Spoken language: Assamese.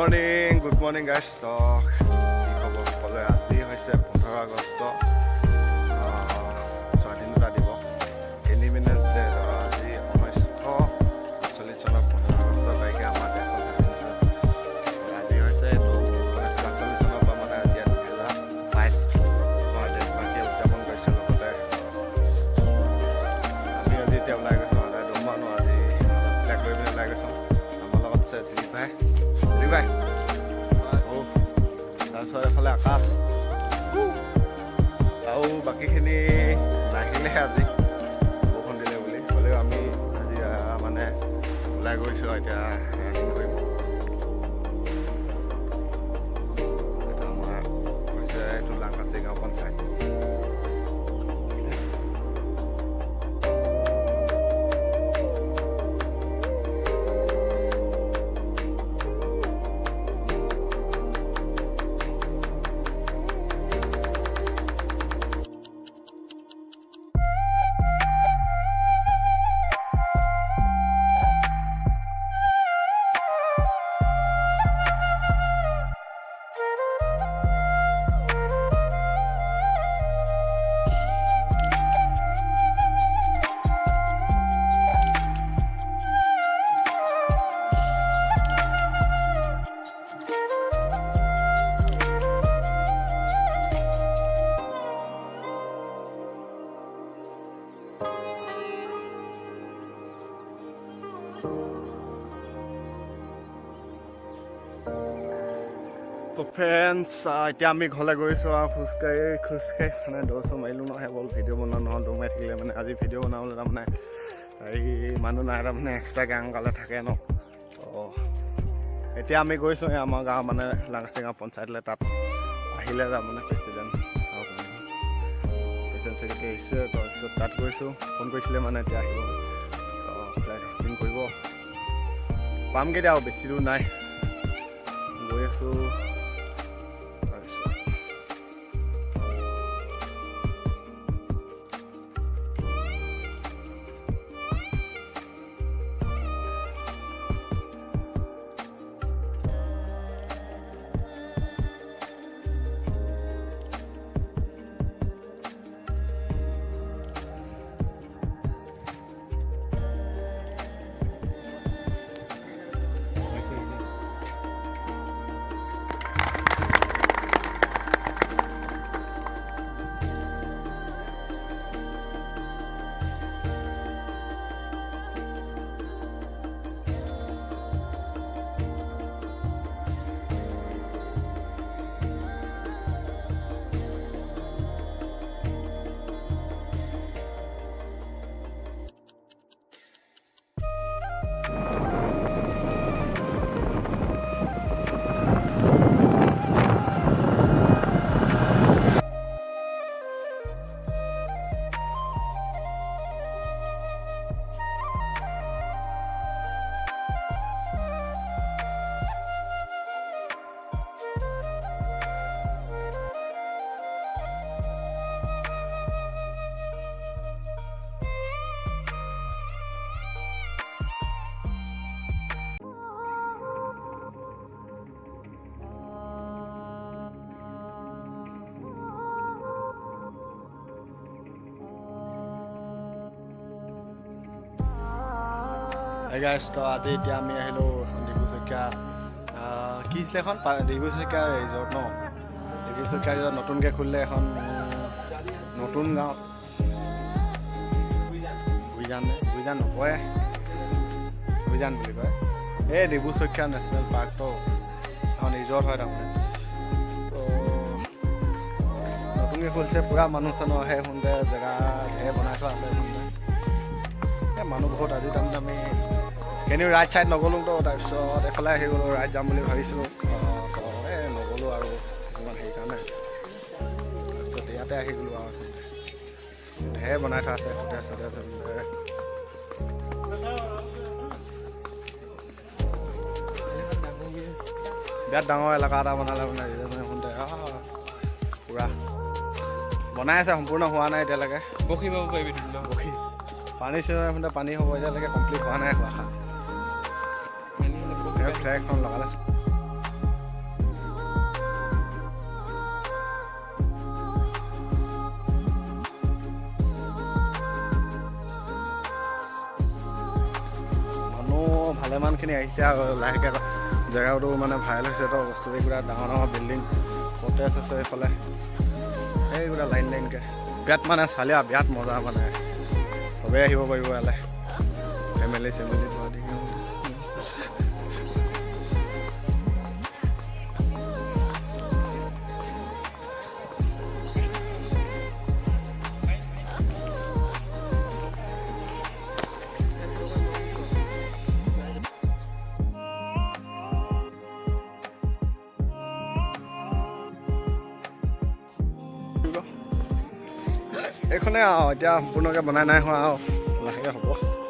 Morning guys. তো কি খবৰ সকলোৱে? আজি হৈছে 15 আগষ্ট, স্বাধীনতা দিৱস, ইণ্ডিপেণ্ডেন্স ডে। আজি 1948 চনৰ 15 আগষ্ট তাৰিখে আমাৰ দেশখন স্বাধীন হৈছে। আজি হৈছে 1947 চনৰ পৰা মানে আজি 2022 আমাৰ দেশবাসীয়ে উদযাপন কৰিছে। লগতে আমি আজি এতিয়া ওলাই গৈছোঁ, সদায় দম মানুহ আজি ফ্লেগ লৈ পিনে ওলাই গৈছোঁ। আমাৰ লগত আছে দিলীপ ভাই। তাৰপিছত এফালে আকাশ আৰু বাকীখিনি নাহিলে আজি বৰষুণ দিলে বুলি হ'লেও আমি আজি মানে ওলাই গৈছোঁ। এতিয়া ৰানিং কৰিম। এইটো আমাৰ হৈছে এইটো লাংকাচি গাঁও পঞ্চায়ত। তো ফ্ৰেণ্ডছ, এতিয়া আমি ঘৰলৈ গৈছোঁ আৰু খোজকাঢ়ি মানে দৌৰ চৌৰ মাৰিলোঁ নহয়। বল ভিডিঅ' বনোৱা নহয়, দৌৰ মাৰি থাকিলে মানে আজি ভিডিঅ' বনাবলৈ তাৰমানে এই মানুহ নাই, তাৰমানে এক্সট্ৰাকৈ আংকালে থাকে ন। তো এতিয়া আমি গৈছোঁ আমাৰ গাঁও মানে লাংকাচি গাঁও পঞ্চায়তলৈ। তাত আহিলে তাৰমানে প্ৰেচিডেণ্ট চেক্ৰেটাৰী আহিছে। তাৰপিছত তাত গৈছোঁ, ফোন কৰিছিলে মানে এতিয়া আহিব, ফ্লেগ হোষ্টিং কৰিব। পামগৈ দিয়া আৰু বেছি দূৰ নাই, গৈ আছোঁ। তো আজি এতিয়া আমি আহিলোঁ এখন ডিব্ৰুচৈখোৱা, কি আছিলে এখন ডিব্ৰুচৈখোৱা ৰিজৰ্ট ন। ডিব্ৰুচৈখোৱা ৰিজৰ্ট নতুনকৈ খুলিলে এখন নতুন গাঁৱত। গুইজান নকয়, গুইজান বুলি কয়। এই ডিব্ৰুচৈখোৱা নেশ্যনেল পাৰ্কটো এখন ৰিজৰ্ট হয় তাৰমানে। তো নতুনকৈ খুলিছে, পূৰা মানুহ চানুহ আহে। শুনতে জেগা ধেৰ বনাই থোৱা আছে। শুনতে এই মানুহ বহুত। আজি তাৰমানে আমি এনেও ৰাইড চাইড নগ'লোঁ। তো তাৰপিছত এইফালে আহি গ'লোঁ, ৰাইড যাম বুলি ভাবিছিলোঁ। নগ'লোঁ আৰু কিছুমান সেইকাৰণে তাৰপিছত ইয়াতে আহি গ'লোঁ আৰু ধেৰ বনাই থোৱা আছে। বিৰাট ডাঙৰ এলেকা এটা বনালে মানে শুনতে পূৰা বনাই আছে, সম্পূৰ্ণ হোৱা নাই এতিয়ালৈকে। বখি পাব পাৰিবি, বখি পানী চিজনৰ পানী হ'ব, এতিয়ালৈকে কমপ্লিট হোৱা নাই। ফ্লেগখন লগালে ভালেমানখিনি আহিছে আৰু লাহেকৈ জেগাটো মানে ভাইৰেল হৈছে তো বস্তুবিলাক ডাঙৰ ডাঙৰ বিল্ডিং কটেজ আছে এইফালে এইগুলা লাইন লাইনকৈ বিয়াত মানে চালে বিয়াত মজা মানে চবেই আহিব পাৰিব ইয়ালৈ ফেমিলি চেমিলি এইখনে আৰু এতিয়া সম্পূৰ্ণকৈ বনাই নাই হোৱা আৰু লাহেকৈ হ'ব